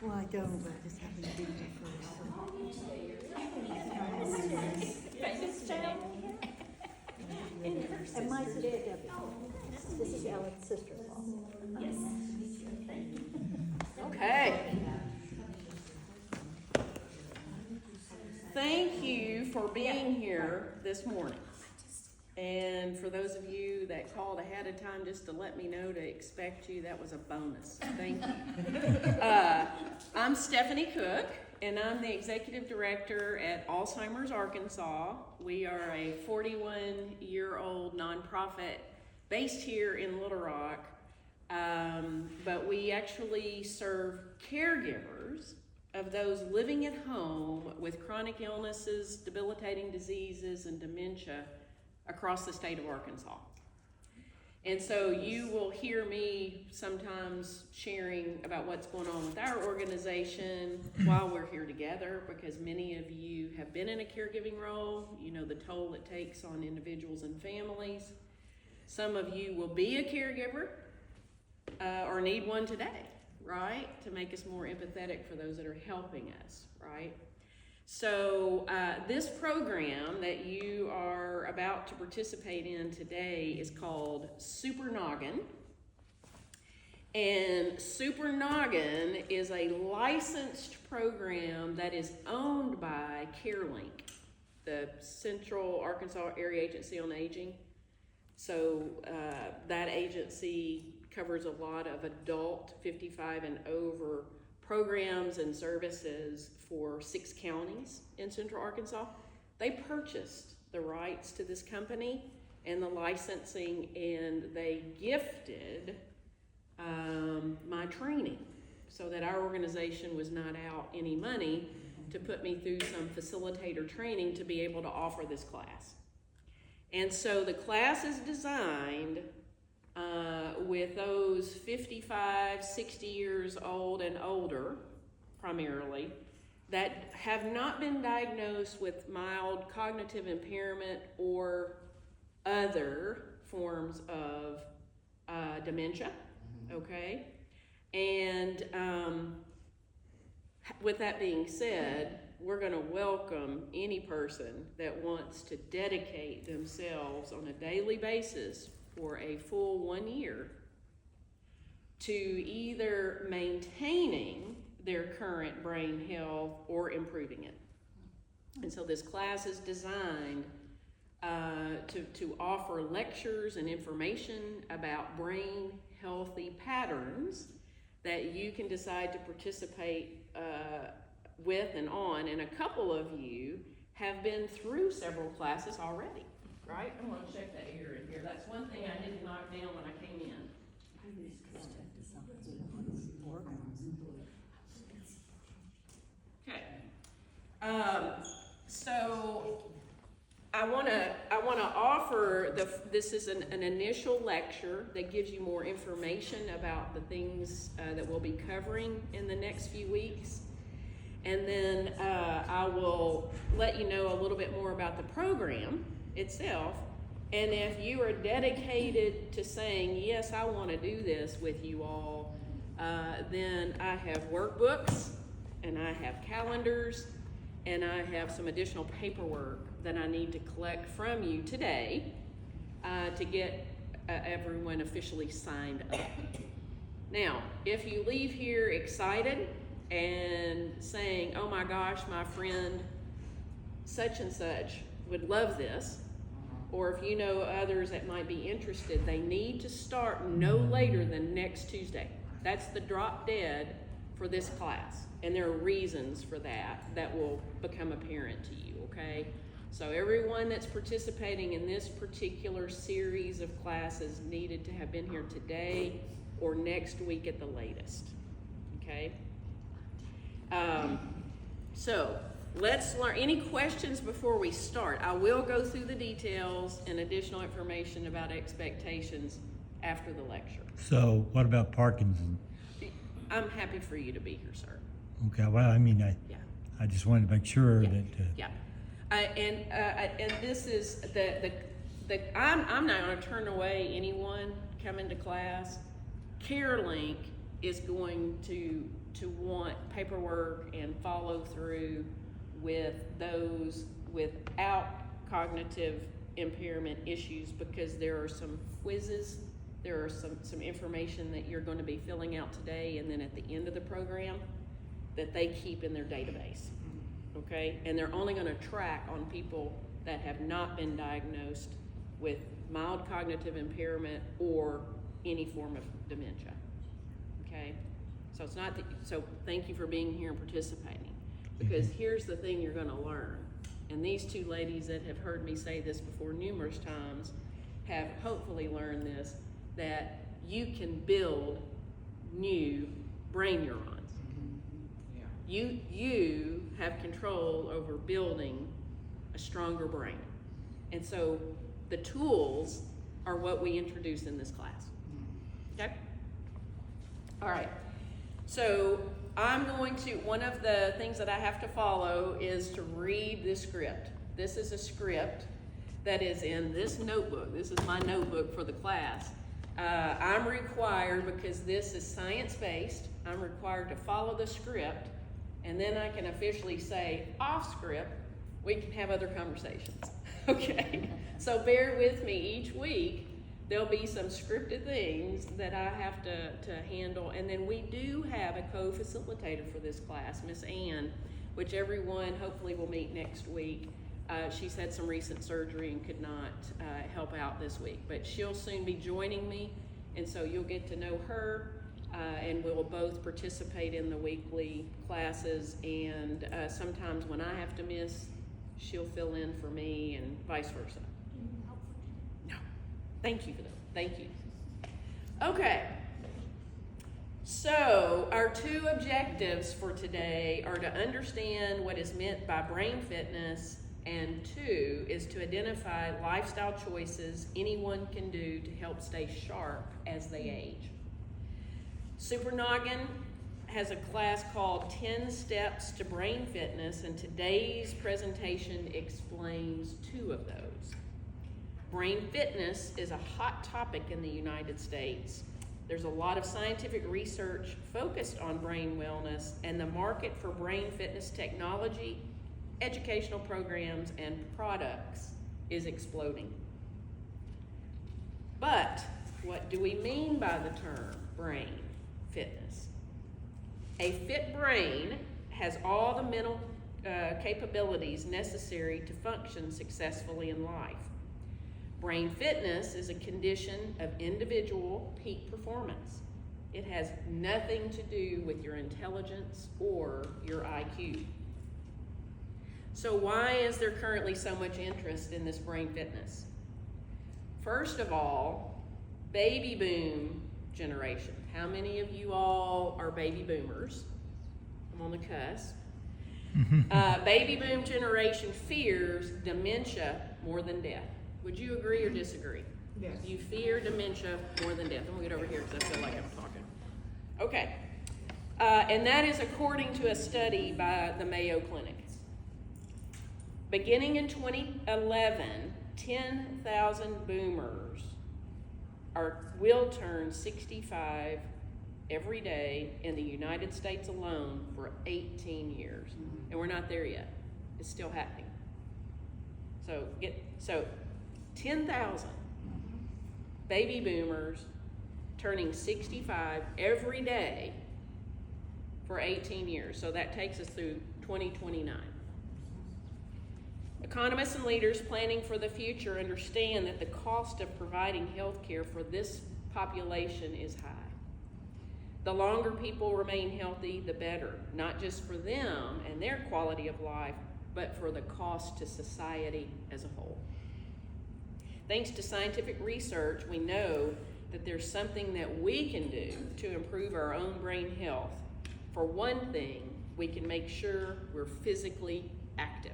Well, I don't, but I just happened to be there first. And my sister Debbie. This is Ellen's sister-in-law. Okay. Thank you for being here this morning. And for those of you that called ahead of time just to let me know to expect you, that was a bonus. Thank you. I'm Stephanie Cook, and I'm the Executive Director at Alzheimer's Arkansas. We are a 41-year-old nonprofit based here in Little Rock, but we actually serve caregivers of those living at home with chronic illnesses, debilitating diseases, and dementia across the state of Arkansas. And so you will hear me sometimes sharing about what's going on with our organization while we're here together, because many of you have been in a caregiving role. You know the toll it takes on individuals and families. Some of you will be a caregiver or need one today, right? To make us more empathetic for those that are helping us, right? So this program that you are about to participate in today is called Super Noggin. And Super Noggin is a licensed program that is owned by CareLink, the Central Arkansas Area Agency on Aging. So that agency covers a lot of adult 55 and over programs and services for 6 counties in Central Arkansas. They purchased the rights to this company and the licensing, and they gifted my training so that our organization was not out any money to put me through some facilitator training to be able to offer this class. And so the class is designed with those 55, 60 years old and older, primarily, that have not been diagnosed with mild cognitive impairment or other forms of dementia, okay? And with that being said, we're going to welcome any person that wants to dedicate themselves on a daily basis for a full 1 year to either maintaining their current brain health or improving it. And so this class is designed to offer lectures and information about brain healthy patterns that you can decide to participate with and on. And a couple of you have been through several classes already, right? I'm going to check that ear in here. That's one thing I didn't knock down when I came in. Okay. So I want to offer this is an initial lecture that gives you more information about the things that we'll be covering in the next few weeks. And then I will let you know a little bit more about the program itself. And if you are dedicated to saying, yes, I want to do this with you all, then I have workbooks, and I have calendars, and I have some additional paperwork that I need to collect from you today to get everyone officially signed up. Now, if you leave here excited and saying, oh my gosh, my friend such and such would love this, or if you know others that might be interested, they need to start no later than next Tuesday. That's the drop dead for this class. And there are reasons for that will become apparent to you, okay? So everyone that's participating in this particular series of classes needed to have been here today or next week at the latest, okay? So let's learn. Any questions before we start? I will go through the details and additional information about expectations after the lecture. So what about Parkinson? I'm happy for you to be here, sir. Okay, well, I mean, Yeah. I just wanted to make sure that. Yeah. And this is I'm not going to turn away anyone coming to class. CareLink is going to want want paperwork and follow through with those without cognitive impairment issues, because there are some quizzes, there are some information that you're going to be filling out today and then at the end of the program that they keep in their database, okay? And they're only going to track on people that have not been diagnosed with mild cognitive impairment or any form of dementia, okay? So it's not that, so thank you for being here and participating, because here's the thing you're going to learn. And these two ladies that have heard me say this before numerous times have hopefully learned this, that you can build new brain neurons. You have control over building a stronger brain. And so the tools are what we introduce in this class. Okay? All right. So I'm going to, one of the things that I have to follow is to read this script. This is a script that is in this notebook. This is my notebook for the class. I'm required, because this is science-based, I'm required to follow the script, and then I can officially say, off script, we can have other conversations. Okay? So bear with me each week. There'll be some scripted things that I have to handle. And then we do have a co-facilitator for this class, Miss Ann, which everyone hopefully will meet next week. She's had some recent surgery and could not help out this week, but she'll soon be joining me. And so you'll get to know her, and we'll both participate in the weekly classes. And sometimes when I have to miss, she'll fill in for me and vice versa. No. Thank you for that. Thank you. Okay. So our two objectives for today are to understand what is meant by brain fitness, and two is to identify lifestyle choices anyone can do to help stay sharp as they age. Super Noggin has a class called 10 Steps to Brain Fitness, and today's presentation explains two of those. Brain fitness is a hot topic in the United States. There's a lot of scientific research focused on brain wellness, and the market for brain fitness technology, educational programs, and products is exploding. But what do we mean by the term brain fitness? A fit brain has all the mental capabilities necessary to function successfully in life. Brain fitness is a condition of individual peak performance. It has nothing to do with your intelligence or your IQ. So why is there currently so much interest in this brain fitness? First of all, baby boom generation. How many of you all are baby boomers? I'm on the cusp. Baby boom generation fears dementia more than death. Would you agree or disagree? Yes. You fear dementia more than death. I'm gonna get over here because I feel like I'm talking. Okay. And that is according to a study by the Mayo Clinic. Beginning in 2011, 10,000 boomers will turn 65 every day in the United States alone for 18 years. And we're not there yet. It's still happening. So 10,000 baby boomers turning 65 every day for 18 years. So that takes us through 2029. Economists and leaders planning for the future understand that the cost of providing health care for this population is high. The longer people remain healthy, the better, not just for them and their quality of life, but for the cost to society as a whole. Thanks to scientific research, we know that there's something that we can do to improve our own brain health. For one thing, we can make sure we're physically active.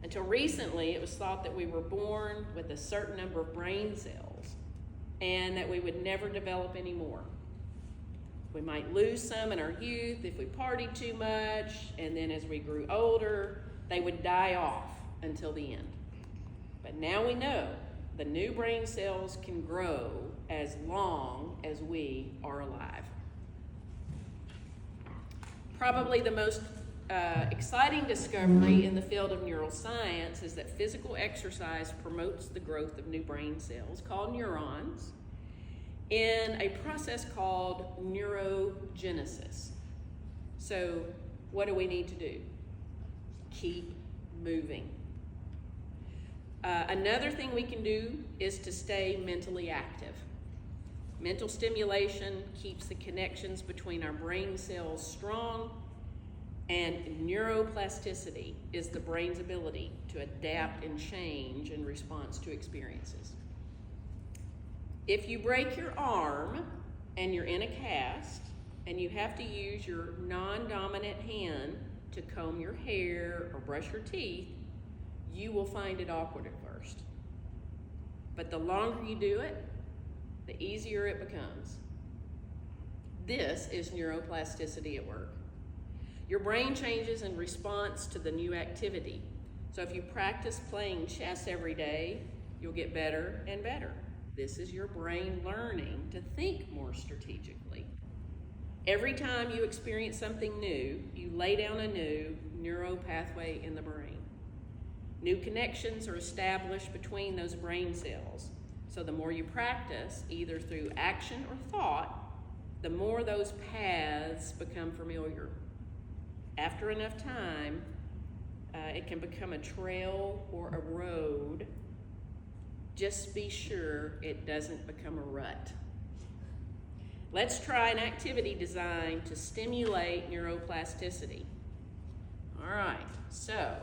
Until recently, it was thought that we were born with a certain number of brain cells and that we would never develop any more. We might lose some in our youth if we partied too much, and then as we grew older, they would die off until the end. But now we know the new brain cells can grow as long as we are alive. Probably the most exciting discovery in the field of neuroscience is that physical exercise promotes the growth of new brain cells called neurons in a process called neurogenesis. So what do we need to do? Keep moving. Another thing we can do is to stay mentally active. Mental stimulation keeps the connections between our brain cells strong, and neuroplasticity is the brain's ability to adapt and change in response to experiences. If you break your arm and you're in a cast and you have to use your non-dominant hand to comb your hair or brush your teeth, you will find it awkward at first. But the longer you do it, the easier it becomes. This is neuroplasticity at work. Your brain changes in response to the new activity. So if you practice playing chess every day, you'll get better and better. This is your brain learning to think more strategically. Every time you experience something new, you lay down a new neural pathway in the brain. New connections are established between those brain cells. So the more you practice, either through action or thought, the more those paths become familiar. After enough time, it can become a trail or a road. Just be sure it doesn't become a rut. Let's try an activity designed to stimulate neuroplasticity. All right, so